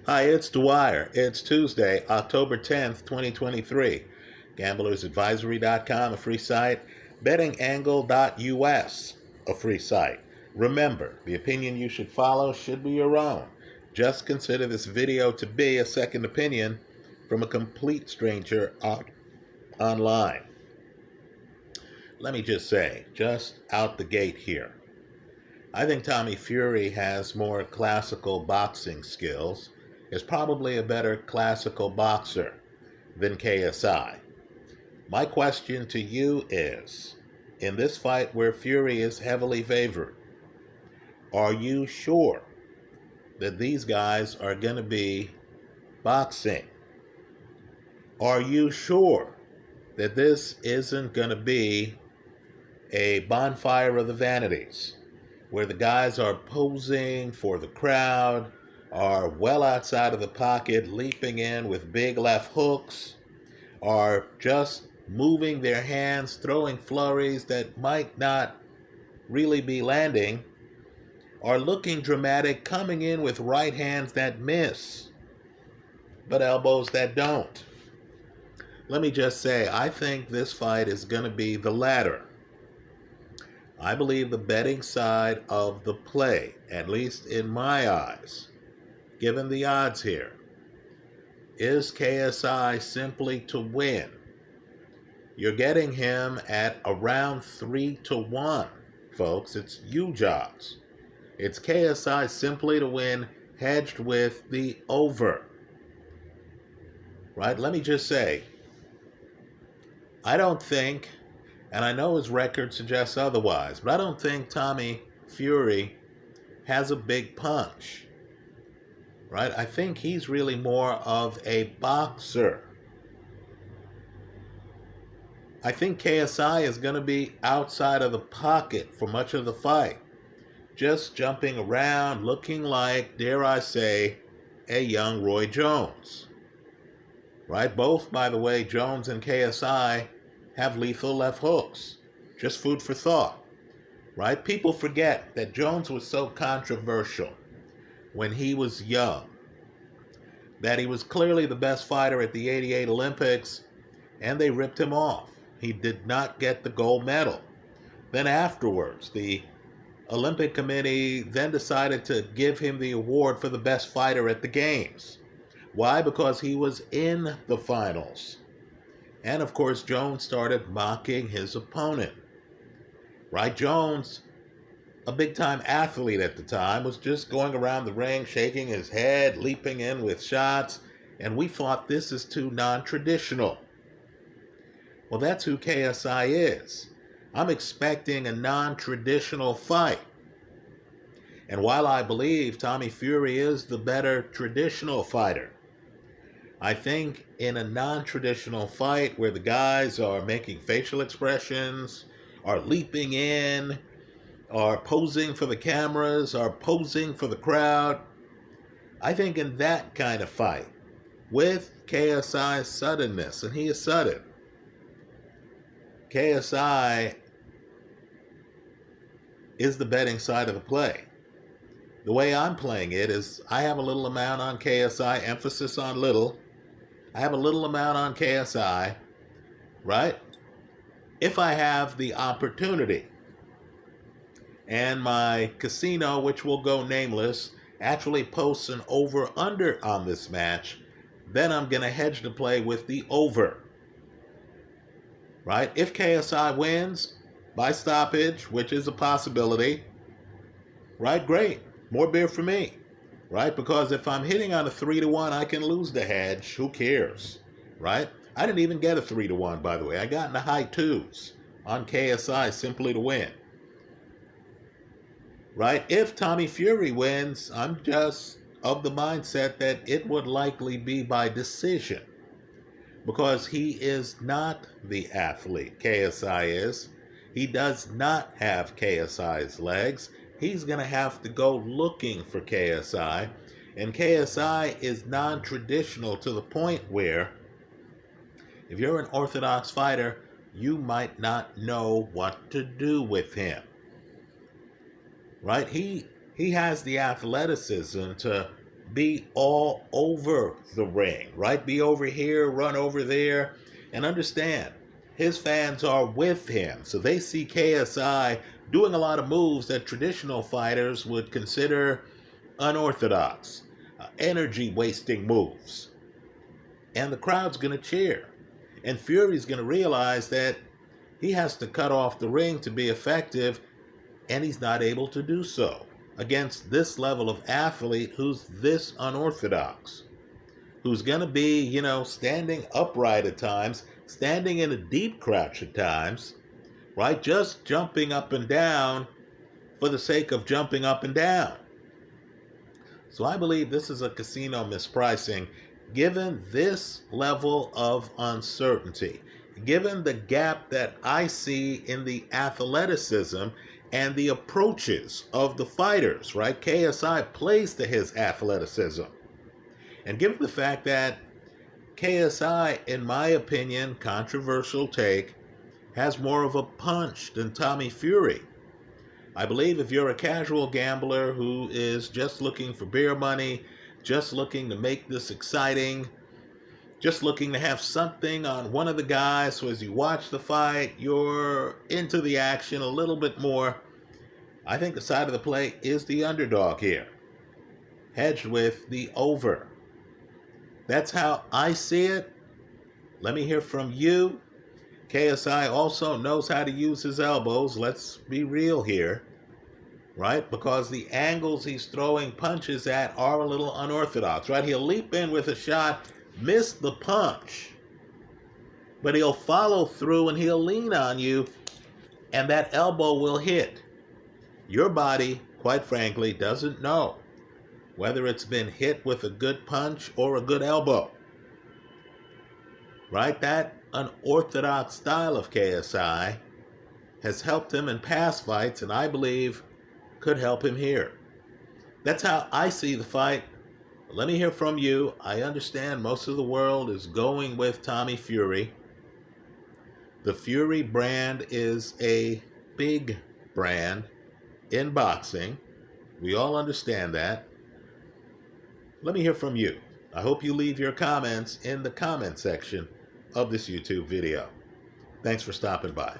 Hi, it's Dwyer. It's Tuesday, October 10th, 2023. GamblersAdvisory.com, a free site. BettingAngle.us, a free site. Remember, the opinion you should follow should be your own. Just consider this video to be a second opinion from a complete stranger online. Let me just say, just out the gate here, I think Tommy Fury has more classical boxing skills, is probably a better classical boxer than KSI. My question to you is, in this fight where Fury is heavily favored, are you sure that these guys are going to be boxing? Are you sure that this isn't going to be a bonfire of the vanities, where the guys are posing for the crowd, are well outside of the pocket, leaping in with big left hooks, are just moving their hands, throwing flurries that might not really be landing, are looking dramatic, coming in with right hands that miss, but elbows that don't? Let me just say, I think this fight is going to be the latter. I believe the betting side of the play, at least in my eyes, given the odds here, is KSI simply to win. You're getting him at around 3-1, folks. It's huge odds. It's KSI simply to win, hedged with the over. Right? Let me just say, I don't think, and I know his record suggests otherwise, but I don't think Tommy Fury has a big punch. Right? I think he's really more of a boxer. I think KSI is going to be outside of the pocket for much of the fight, just jumping around, looking like, dare I say, a young Roy Jones. Right? Both, by the way, Jones and KSI have lethal left hooks. Just food for thought. Right? People forget that Jones was so controversial when he was young, that he was clearly the best fighter at the '88 Olympics, and they ripped him off. He did not get the gold medal. Then afterwards, the Olympic Committee then decided to give him the award for the best fighter at the Games. Why? Because he was in the finals. And of course, Jones started mocking his opponent. Right? Jones, a big-time athlete at the time, was just going around the ring, shaking his head, leaping in with shots, and we thought this is too non-traditional. Well, that's who KSI is. I'm expecting a non-traditional fight. And while I believe Tommy Fury is the better traditional fighter, I think in a non-traditional fight where the guys are making facial expressions, are leaping in, are posing for the cameras, are posing for the crowd, I think in that kind of fight, with KSI's suddenness, and he is sudden, KSI is the betting side of the play. The way I'm playing it is I have a little amount on KSI, emphasis on little. I have a little amount on KSI, right? If I have the opportunity, and my casino, which will go nameless, actually posts an over-under on this match, then I'm going to hedge the play with the over. Right? If KSI wins by stoppage, which is a possibility, right? Great. More beer for me. Right? Because if I'm hitting on a 3-1, I can lose the hedge. Who cares? Right? I didn't even get a 3-1, by the way. I got in the high twos on KSI simply to win. Right? If Tommy Fury wins, I'm just of the mindset that it would likely be by decision, because he is not the athlete KSI is. He does not have KSI's legs. He's going to have to go looking for KSI. And KSI is non-traditional to the point where if you're an orthodox fighter, you might not know what to do with him. Right? He has the athleticism to be all over the ring, right? Be over here, run over there, and understand his fans are with him. So they see KSI doing a lot of moves that traditional fighters would consider unorthodox, energy wasting moves. And the crowd's going to cheer. And Fury's going to realize that he has to cut off the ring to be effective, and he's not able to do so against this level of athlete who's this unorthodox, who's going to be, standing upright at times, standing in a deep crouch at times, right? Just jumping up and down for the sake of jumping up and down. So I believe this is a casino mispricing, given this level of uncertainty, given the gap that I see in the athleticism and the approaches of the fighters, right? KSI plays to his athleticism. And given the fact that KSI, in my opinion, controversial take, has more of a punch than Tommy Fury. I believe if you're a casual gambler who is just looking for beer money, just looking to make this exciting, just looking to have something on one of the guys, so as you watch the fight, you're into the action a little bit more, I think the side of the play is the underdog here, hedged with the over. That's how I see it. Let me hear from you. KSI also knows how to use his elbows. Let's be real here, right? Because the angles he's throwing punches at are a little unorthodox, right? He'll leap in with a shot, miss the punch, but he'll follow through and he'll lean on you, and that elbow will hit. Your body, quite frankly, doesn't know whether it's been hit with a good punch or a good elbow, right? That unorthodox style of KSI has helped him in past fights, and I believe could help him here. That's how I see the fight. Let me hear from you. I understand most of the world is going with Tommy Fury. The Fury brand is a big brand in boxing. We all understand that. Let me hear from you. I hope you leave your comments in the comment section of this YouTube video. Thanks for stopping by.